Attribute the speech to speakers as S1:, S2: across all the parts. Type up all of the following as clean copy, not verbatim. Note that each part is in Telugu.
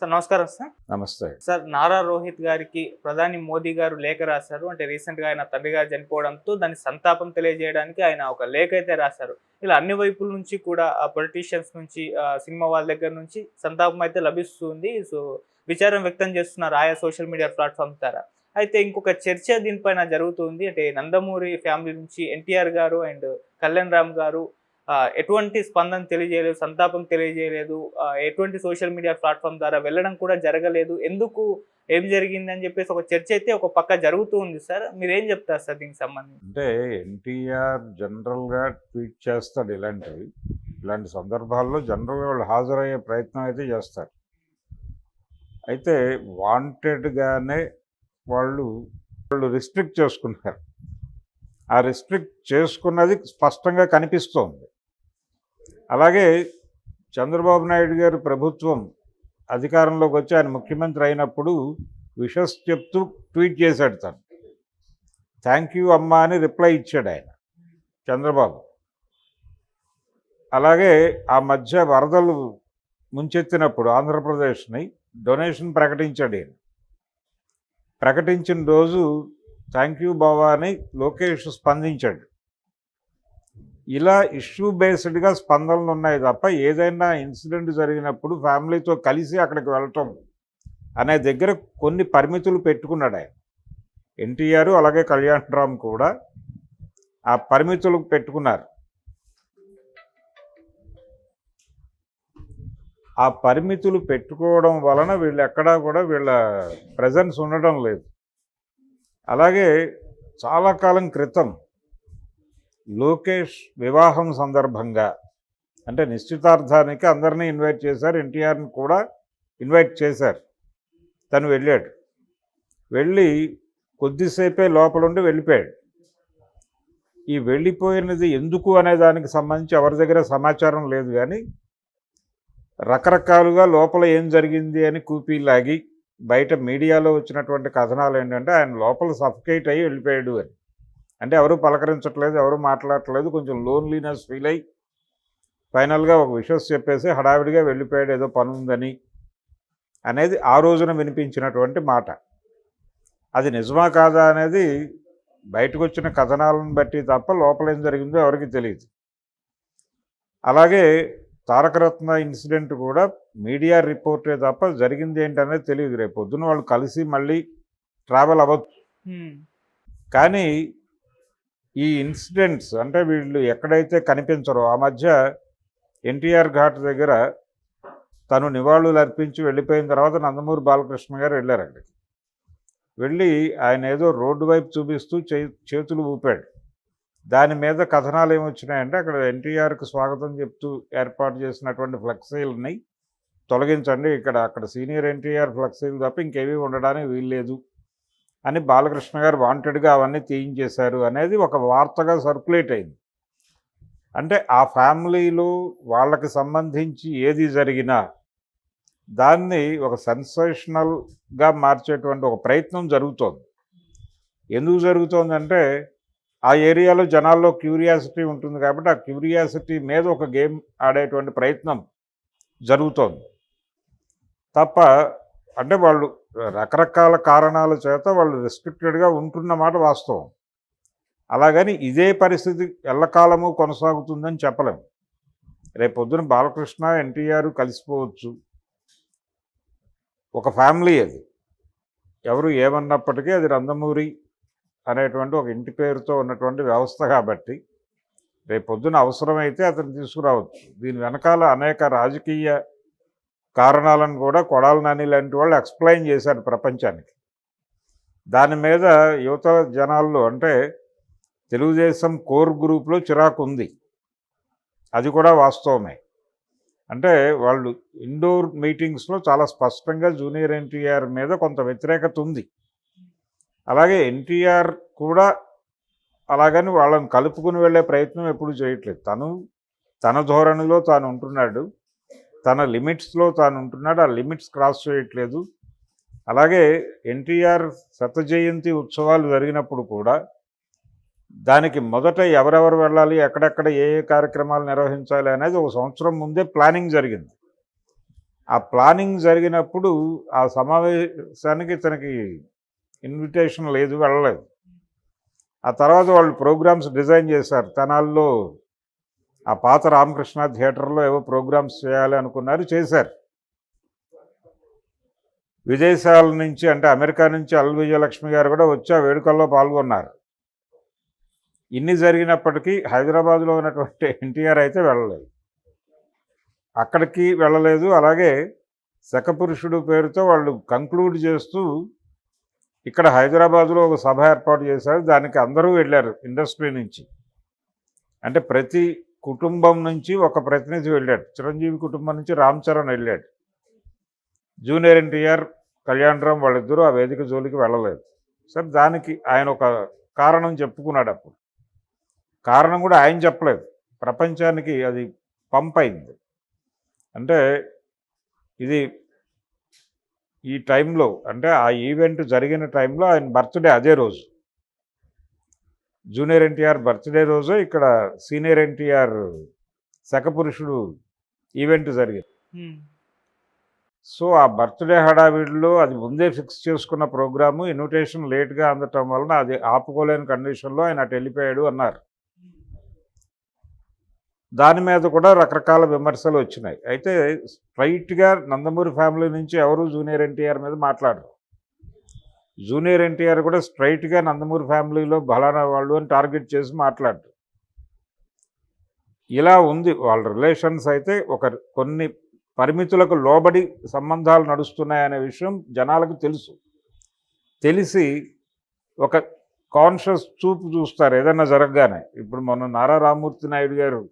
S1: సార్ నమస్కారం సార్.
S2: నమస్తే.
S1: సార్ నారా రోహిత్ గారికి ప్రధాని మోదీ గారు లేఖ రాశారు. అంటే రీసెంట్‌గా ఆయన తండ్రి గారు చనిపోవడంతో దాని సంతాపం తెలియజేయడానికి ఆయన ఒక లేఖ అయితే రాశారు. ఇలా అన్ని వైపుల నుంచి కూడా పొలిటీషియన్స్ నుంచి సినిమా వాళ్ళ దగ్గర నుంచి సంతాపం అయితే లభిస్తుంది. సో విచారం వ్యక్తం చేస్తున్నారు ఆయా సోషల్ మీడియా ప్లాట్‌ఫామ్స్ ద్వారా. అయితే ఇంకొక చర్చ దీనిపైన జరుగుతుంది. అంటే నందమూరి ఫ్యామిలీ నుంచి ఎన్టీఆర్ గారు అండ్ కళ్యాణ్ రామ్ గారు ఎటువంటి స్పందన తెలియజేయలేదు, సంతాపం తెలియజేయలేదు. ఎటువంటి సోషల్ మీడియా ప్లాట్‌ఫామ్ ద్వారా వెళ్ళడం కూడా జరగలేదు. ఎందుకు? ఏం జరిగిందని చెప్పేసి ఒక చర్చ అయితే ఒక పక్క జరుగుతూ ఉంది సార్. మీరేం చెప్తారు సార్ దీనికి సంబంధించి?
S2: అంటే ఎన్టీఆర్ జనరల్‌గా ట్వీట్ చేస్తాడు ఇలాంటివి. ఇలాంటి సందర్భాల్లో జనరల్‌గా వాళ్ళు హాజరయ్యే ప్రయత్నం అయితే చేస్తారు. అయితే వాంటెడ్‌గానే వాళ్ళు రిస్ట్రిక్ట్ చేసుకుంటారు. ఆ రిస్ట్రిక్ట్ చేసుకున్నది స్పష్టంగా కనిపిస్తోంది. అలాగే చంద్రబాబు నాయుడు గారి ప్రభుత్వం అధికారంలోకి వచ్చి ఆయన ముఖ్యమంత్రి అయినప్పుడు విషెస్ చెప్తూ ట్వీట్ చేశాడు తను. థ్యాంక్ యూ అమ్మా అని రిప్లై ఇచ్చాడు ఆయన చంద్రబాబు. అలాగే ఆ మధ్య వరదలు ముంచెత్తినప్పుడు ఆంధ్రప్రదేశ్ని డొనేషన్ ప్రకటించాడు ఈయన. ప్రకటించిన రోజు థ్యాంక్ యూ బావా అని లోకేష్ స్పందించాడు. ఇలా ఇష్యూ బేస్డ్గా స్పందనలు ఉన్నాయి తప్ప ఏదైనా ఇన్సిడెంట్ జరిగినప్పుడు ఫ్యామిలీతో కలిసి అక్కడికి వెళ్ళటం అనే దగ్గర కొన్ని పరిమితులు పెట్టుకున్నాడు ఆయన. ఎన్టీఆర్ అలాగే కళ్యాణ్ రామ్ కూడా ఆ పరిమితులు పెట్టుకున్నారు. ఆ పరిమితులు పెట్టుకోవడం వలన వీళ్ళు ఎక్కడా కూడా వీళ్ళ ప్రెజెన్స్ ఉండడం లేదు. అలాగే చాలా కాలం క్రితం లోకేష్ వివాహం సందర్భంగా అంటే నిశ్చితార్థానికి అందరినీ ఇన్వైట్ చేశారు, ఎన్టీఆర్ని కూడా ఇన్వైట్ చేశారు. తను వెళ్ళాడు. వెళ్ళి కొద్దిసేపే లోపలుండి వెళ్ళిపోయాడు. ఈ వెళ్ళిపోయినది ఎందుకు అనే దానికి సంబంధించి ఎవరి దగ్గర సమాచారం లేదు. కానీ రకరకాలుగా లోపల ఏం జరిగింది అని కూపీలాగి బయట మీడియాలో వచ్చినటువంటి కథనాలు ఏంటంటే ఆయన లోపల సఫకేట్ అయ్యి వెళ్ళిపోయాడు అని. అంటే ఎవరు పలకరించట్లేదు, ఎవరు మాట్లాడట్లేదు, కొంచెం లోన్లీనెస్ ఫీల్ అయ్యి ఫైనల్గా ఒక విషెస్ చెప్పేసి హడావిడిగా వెళ్ళిపోయాడు ఏదో పని ఉందని అనేది ఆ రోజున వినిపించినటువంటి మాట. అది నిజమా కాదా అనేది బయటకు వచ్చిన కథనాలను బట్టి తప్ప లోపల ఏం జరిగిందో ఎవరికి తెలియదు. అలాగే తారకరత్న ఇన్సిడెంట్ కూడా మీడియా రిపోర్టే తప్ప జరిగింది ఏంటనేది తెలియదు. రేపు పొద్దున వాళ్ళు కలిసి మళ్ళీ ట్రావెల్ అవ్వచ్చు. కానీ ఈ ఇన్సిడెంట్స్ అంటే వీళ్ళు ఎక్కడైతే కనిపించరో ఆ మధ్య ఎన్టీఆర్ ఘాట్ దగ్గర తను నివాళులు అర్పించి వెళ్ళిపోయిన తర్వాత నందమూరి బాలకృష్ణ గారు వెళ్ళారు. అక్కడికి వెళ్ళి ఆయన ఏదో రోడ్డు వైపు చూపిస్తూ చేతులు ఊపాడు. దాని మీద కథనాలు ఏమొచ్చినాయంటే అక్కడ ఎన్టీఆర్కి స్వాగతం చెప్తూ ఏర్పాటు చేసినటువంటి ఫ్లెక్సీలని తొలగించండి, అక్కడ సీనియర్ ఎన్టీఆర్ ఫ్లెక్సీలు తప్ప ఇంకేమీ ఉండడానికి వీల్లేదు అని బాలకృష్ణ గారు వాంటెడ్గా అవన్నీ తీయించేశారు అనేది ఒక వార్తగా సర్క్యులేట్ అయింది. అంటే ఆ ఫ్యామిలీలో వాళ్ళకి సంబంధించి ఏది జరిగినా దాన్ని ఒక సెన్సేషనల్గా మార్చేటువంటి ఒక ప్రయత్నం జరుగుతోంది. ఎందుకు జరుగుతోందంటే ఆ ఏరియాలో జనాల్లో క్యూరియాసిటీ ఉంటుంది కాబట్టి ఆ క్యూరియాసిటీ మీద ఒక గేమ్ ఆడేటువంటి ప్రయత్నం జరుగుతోంది తప్ప అంటే వాళ్ళు రకరకాల కారణాల చేత వాళ్ళు రెస్ట్రిక్టెడ్గా ఉంటున్న మాట వాస్తవం. అలాగని ఇదే పరిస్థితి ఎల్లకాలము కొనసాగుతుందని చెప్పలేము. రేపు పొద్దున బాలకృష్ణ ఎన్టీఆర్ కలిసిపోవచ్చు. ఒక ఫ్యామిలీ అది, ఎవరు ఏమన్నప్పటికీ అది నందమూరి అనేటువంటి ఒక ఇంటి పేరుతో ఉన్నటువంటి వ్యవస్థ కాబట్టి రేపు పొద్దున అవసరమైతే అతను తీసుకురావచ్చు. దీని వెనకాల అనేక రాజకీయ కారణాలను కూడా కొడాలి నాని లాంటి వాళ్ళు ఎక్స్ప్లెయిన్ చేశారు ప్రపంచానికి. దాని మీద యువత జనాల్లో అంటే తెలుగుదేశం కోర్ గ్రూప్లో చిరాకు ఉంది, అది కూడా వాస్తవమే. అంటే వాళ్ళు ఇండోర్ మీటింగ్స్లో చాలా స్పష్టంగా జూనియర్ ఎన్టీఆర్ మీద కొంత వ్యతిరేకత ఉంది. అలాగే ఎన్టీఆర్ కూడా అలాగని వాళ్ళని కలుపుకుని వెళ్ళే ప్రయత్నం ఎప్పుడు చేయట్లేదు. తన ధోరణిలో తాను ఉంటున్నాడు, తన లిమిట్స్లో తాను ఉంటున్నాడు, ఆ లిమిట్స్ క్రాస్ చేయట్లేదు. అలాగే ఎన్టీఆర్ శత జయంతి ఉత్సవాలు జరిగినప్పుడు కూడా దానికి మొదట ఎవరెవరు వెళ్ళాలి, ఎక్కడెక్కడ ఏ కార్యక్రమాలు నిర్వహించాలి అనేది ఒక సంవత్సరం ముందే ప్లానింగ్ జరిగింది. ఆ ప్లానింగ్ జరిగినప్పుడు ఆ సమావేశానికి తనకి ఇన్విటేషన్ లేదు, వెళ్ళలేదు. ఆ తర్వాత వాళ్ళు ప్రోగ్రామ్స్ డిజైన్ చేశారు. తెనాల్లో ఆ పాత రామకృష్ణ థియేటర్లో ఏవో ప్రోగ్రామ్స్ చేయాలి అనుకున్నారు, చేశారు. విదేశాల నుంచి అంటే అమెరికా నుంచి అల్ విజయలక్ష్మి గారు కూడా వచ్చి ఆ వేడుకల్లో పాల్గొన్నారు. ఇన్ని జరిగినప్పటికీ హైదరాబాద్లో ఉన్నటువంటి ఎన్టీఆర్ అయితే వెళ్ళలేదు, అక్కడికి వెళ్ళలేదు. అలాగే శకపురుషుడు పేరుతో వాళ్ళు కంక్లూడ్ చేస్తూ ఇక్కడ హైదరాబాద్లో ఒక సభ ఏర్పాటు చేశారు. దానికి అందరూ వెళ్ళారు ఇండస్ట్రీ నుంచి. అంటే ప్రతి కుటుంబం నుంచి ఒక ప్రతినిధి వెళ్ళాడు. చిరంజీవి కుటుంబం నుంచి రామ్ చరణ్ వెళ్ళాడు. జూనియర్ ఎన్టీఆర్, కళ్యాణరామ్ వాళ్ళిద్దరూ ఆ వేదిక జోలికి వెళ్ళలేదు. సరే, దానికి ఆయన ఒక కారణం చెప్పుకున్నాడు. అప్పుడు కారణం కూడా ఆయన చెప్పలేదు, ప్రపంచానికి అది పంప్ అయింది. అంటే ఇది ఈ టైంలో, అంటే ఆ ఈవెంట్ జరిగిన టైంలో ఆయన బర్త్డే అదే రోజు, జూనియర్ ఎన్టీఆర్ బర్త్డే రోజు ఇక్కడ సీనియర్ ఎన్టీఆర్ శకపురుషుడు ఈవెంట్ జరిగింది. సో ఆ బర్త్డే హడావిడిలో అది ముందే ఫిక్స్ చేసుకున్న ప్రోగ్రాము, ఇన్విటేషన్ లేట్గా అందటం వలన అది ఆపుకోలేని కండిషన్లో ఆయన అటు వెళ్ళిపోయాడు అన్నారు. దాని మీద కూడా రకరకాల విమర్శలు వచ్చినాయి. అయితే స్ట్రైట్గా నందమూరి ఫ్యామిలీ నుంచి ఎవరు జూనియర్ ఎన్టీఆర్ మీద మాట్లాడరు. జూనియర్ ఎన్టీఆర్ కూడా స్ట్రైట్గా నందమూరి ఫ్యామిలీలో బలానా వాళ్ళు అని టార్గెట్ చేసి మాట్లాడరు. ఇలా ఉంది వాళ్ళ రిలేషన్స్. అయితే కొన్ని పరిమితులకు లోబడి సంబంధాలు నడుస్తున్నాయనే విషయం జనాలకు తెలిసి ఒక కాన్షియస్ చూపు చూస్తారు ఏదన్నా జరగగానే. ఇప్పుడు మొన్న నారా రామ్మూర్తి నాయుడు గారు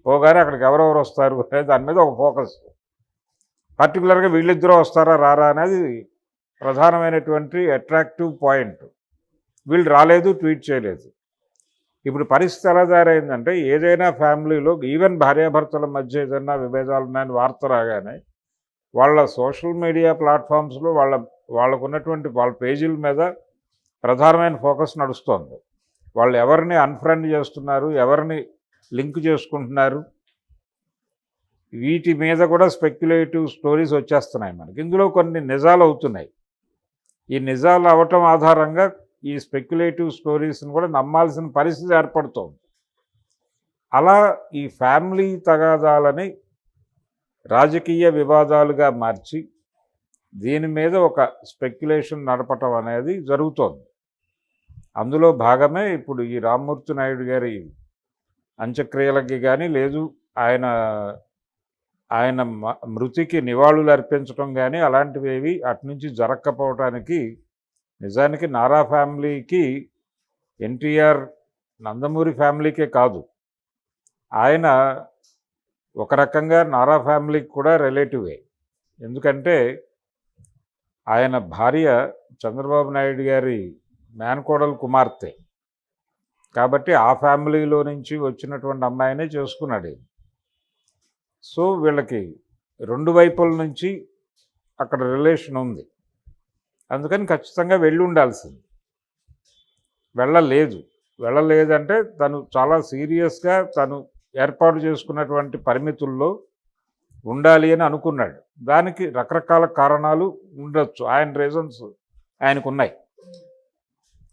S2: పోగానే అక్కడికి ఎవరెవరు వస్తారు అనేది దాని మీద ఒక ఫోకస్. పర్టికులర్గా వీళ్ళిద్దరూ వస్తారా రారా అనేది ప్రధానమైనటువంటి అట్రాక్టివ్ పాయింట్. వీళ్ళు రాలేదు, ట్వీట్ చేయలేదు. ఇప్పుడు పరిస్థితి ఎలా తయారైందంటే, ఏదైనా ఫ్యామిలీలో ఈవెన్ భార్యాభర్తల మధ్య ఏదైనా విభేదాలు ఉన్నాయని వార్త రాగానే వాళ్ళ సోషల్ మీడియా ప్లాట్ఫామ్స్లో వాళ్ళకు ఉన్నటువంటి వాళ్ళ పేజీల మీద ప్రధానమైన ఫోకస్ నడుస్తోంది. వాళ్ళు ఎవరిని అన్ఫ్రెండ్ చేస్తున్నారు, ఎవరిని లింక్ చేసుకుంటున్నారు, వీటి మీద కూడా స్పెక్యులేటివ్ స్టోరీస్ వచ్చేస్తున్నాయి మనకి. ఇందులో కొన్ని నిజాలు అవుతున్నాయి. ఈ నిజాలు అవటం ఆధారంగా ఈ స్పెక్యులేటివ్ స్టోరీస్ని కూడా నమ్మాల్సిన పరిస్థితి ఏర్పడుతోంది. అలా ఈ ఫ్యామిలీ తగాదాలని రాజకీయ వివాదాలుగా మార్చి దీని మీద ఒక స్పెక్యులేషన్ నడపటం అనేది జరుగుతోంది. అందులో భాగమే ఇప్పుడు ఈ రామ్మూర్తి నాయుడు గారి అంత్యక్రియలకి కానీ, లేదు ఆయన మృతికి నివాళులు అర్పించడం కానీ అలాంటివి అటునుంచి జరగకపోవటానికి నిజానికి నారా ఫ్యామిలీకి, ఎన్టీఆర్ నందమూరి ఫ్యామిలీకే కాదు, ఆయన ఒక రకంగా నారా ఫ్యామిలీకి కూడా రిలేటివే. ఎందుకంటే ఆయన భార్య చంద్రబాబు నాయుడు గారి మేనకోడలు కుమార్తె కాబట్టి ఆ ఫ్యామిలీలో నుంచి వచ్చినటువంటి అమ్మాయినే చేసుకున్నాడు. సో వీళ్ళకి రెండు వైపుల నుంచి అక్కడ రిలేషన్ ఉంది. అందుకని ఖచ్చితంగా వెళ్ళి ఉండాల్సింది. వెళ్ళలేదంటే తను చాలా సీరియస్గా తను ఏర్పాటు చేసుకున్నటువంటి పరిమితుల్లో ఉండాలి అని అనుకున్నాడు. దానికి రకరకాల కారణాలు ఉండొచ్చు, ఆయన రీజన్స్ ఆయనకున్నాయి.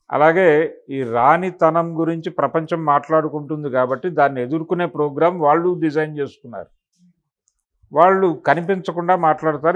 S2: అలాగే ఈ రాణితనం గురించి ప్రపంచం మాట్లాడుకుంటుంది కాబట్టి దాన్ని ఎదుర్కొనే ప్రోగ్రాం వాళ్ళు డిజైన్ చేసుకున్నారు. వాళ్ళు కనిపించకుండా మాట్లాడతారు.